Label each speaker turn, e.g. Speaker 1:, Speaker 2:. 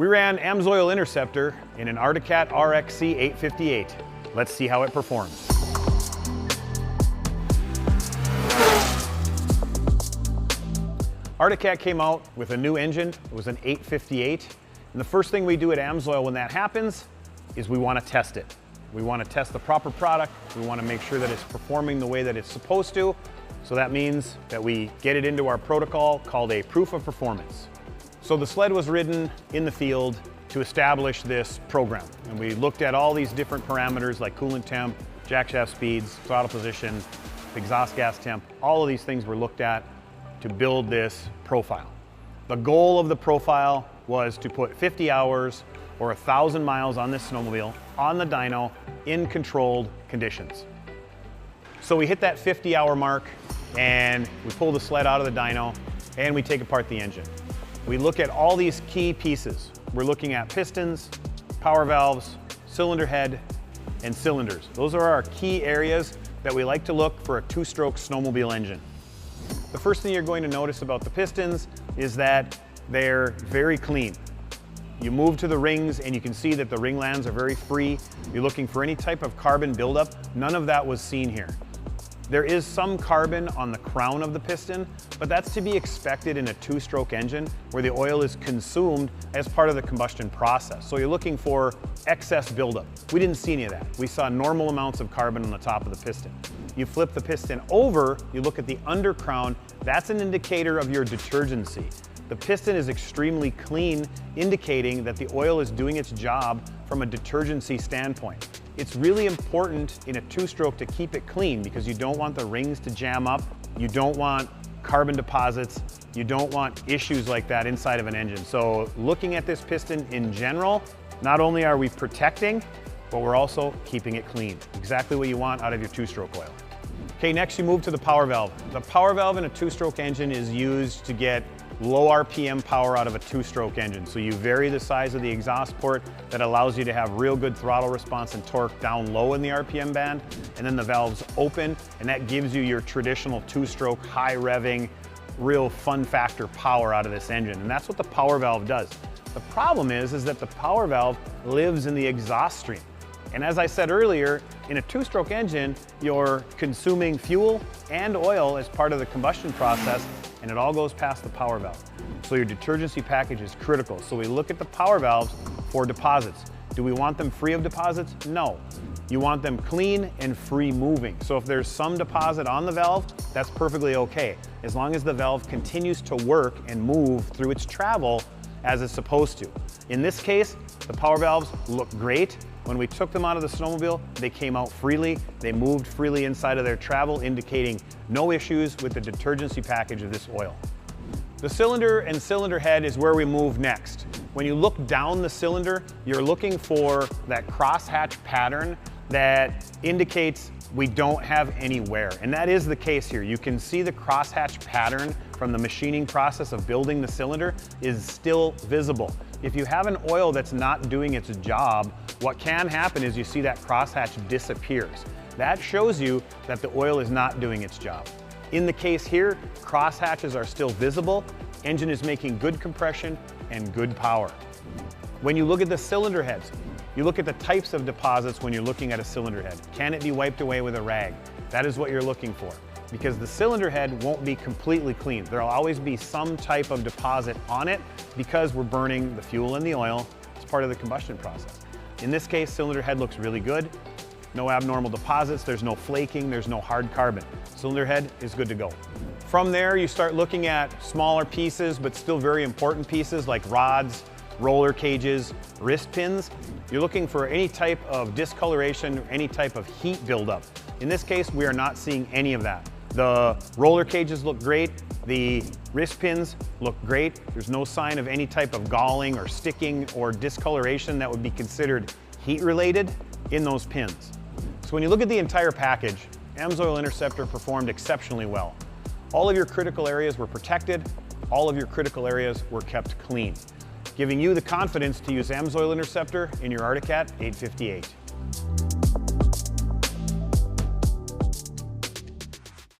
Speaker 1: We ran AMSOIL Interceptor in an Arctic RXC 858. Let's see how it performs. Arctic came out with a new engine. It was an 858. And the first thing we do at AMSOIL when that happens is we want to test it. We want to test the proper product. We want to make sure that it's performing the way that it's supposed to. So that means that we get it into our protocol called a proof of performance. So the sled was ridden in the field to establish this program. And we looked at all these different parameters like coolant temp, jackshaft speeds, throttle position, exhaust gas temp. All of these things were looked at to build this profile. The goal of the profile was to put 50 hours or 1,000 miles on this snowmobile on the dyno in controlled conditions. So we hit that 50-hour mark and we pull the sled out of the dyno and we take apart the engine. We look at all these key pieces. We're looking at pistons, power valves, cylinder head, and cylinders. Those are our key areas that we like to look for a two-stroke snowmobile engine. The first thing you're going to notice about the pistons is that they're very clean. You move to the rings and you can see that the ring lands are very free. You're looking for any type of carbon buildup. None of that was seen here. There is some carbon on the crown of the piston, but that's to be expected in a two-stroke engine where the oil is consumed as part of the combustion process. So you're looking for excess buildup. We didn't see any of that. We saw normal amounts of carbon on the top of the piston. You flip the piston over, you look at the under crown, that's an indicator of your detergency. The piston is extremely clean, indicating that the oil is doing its job from a detergency standpoint. It's really important in a two-stroke to keep it clean because you don't want the rings to jam up, you don't want carbon deposits, you don't want issues like that inside of an engine. So looking at this piston in general, not only are we protecting, but we're also keeping it clean. Exactly what you want out of your two-stroke oil. Okay, next you move to the power valve. The power valve in a two-stroke engine is used to get low RPM power out of a two-stroke engine. So you vary the size of the exhaust port that allows you to have real good throttle response and torque down low in the RPM band, and then the valves open, and that gives you your traditional two-stroke, high revving, real fun factor power out of this engine. And that's what the power valve does. The problem is that the power valve lives in the exhaust stream. And as I said earlier, in a two-stroke engine, you're consuming fuel and oil as part of the combustion process, and it all goes past the power valve. So your detergency package is critical. So we look at the power valves for deposits. Do we want them free of deposits? No. You want them clean and free moving. So if there's some deposit on the valve, that's perfectly okay, as long as the valve continues to work and move through its travel as it's supposed to. In this case, the power valves look great. When we took them out of the snowmobile, they came out freely. They moved freely inside of their travel, indicating no issues with the detergency package of this oil. The cylinder and cylinder head is where we move next. When you look down the cylinder, you're looking for that crosshatch pattern that indicates we don't have any wear. And that is the case here. You can see the crosshatch pattern from the machining process of building the cylinder is still visible. If you have an oil that's not doing its job, what can happen is you see that crosshatch disappears. That shows you that the oil is not doing its job. In the case here, crosshatches are still visible. Engine is making good compression and good power. When you look at the cylinder heads, you look at the types of deposits when you're looking at a cylinder head. Can it be wiped away with a rag? That is what you're looking for, because the cylinder head won't be completely clean. There'll always be some type of deposit on it because we're burning the fuel and the oil as part of the combustion process. In this case, cylinder head looks really good. No abnormal deposits, there's no flaking, there's no hard carbon. Cylinder head is good to go. From there, you start looking at smaller pieces, but still very important pieces like rods, roller cages, wrist pins. You're looking for any type of discoloration, any type of heat buildup. In this case, we are not seeing any of that. The roller cages look great. The wrist pins look great. There's no sign of any type of galling or sticking or discoloration that would be considered heat related in those pins. So when you look at the entire package, AMSOIL Interceptor performed exceptionally well. All of your critical areas were protected. All of your critical areas were kept clean, giving you the confidence to use AMSOIL Interceptor in your Arctic 858.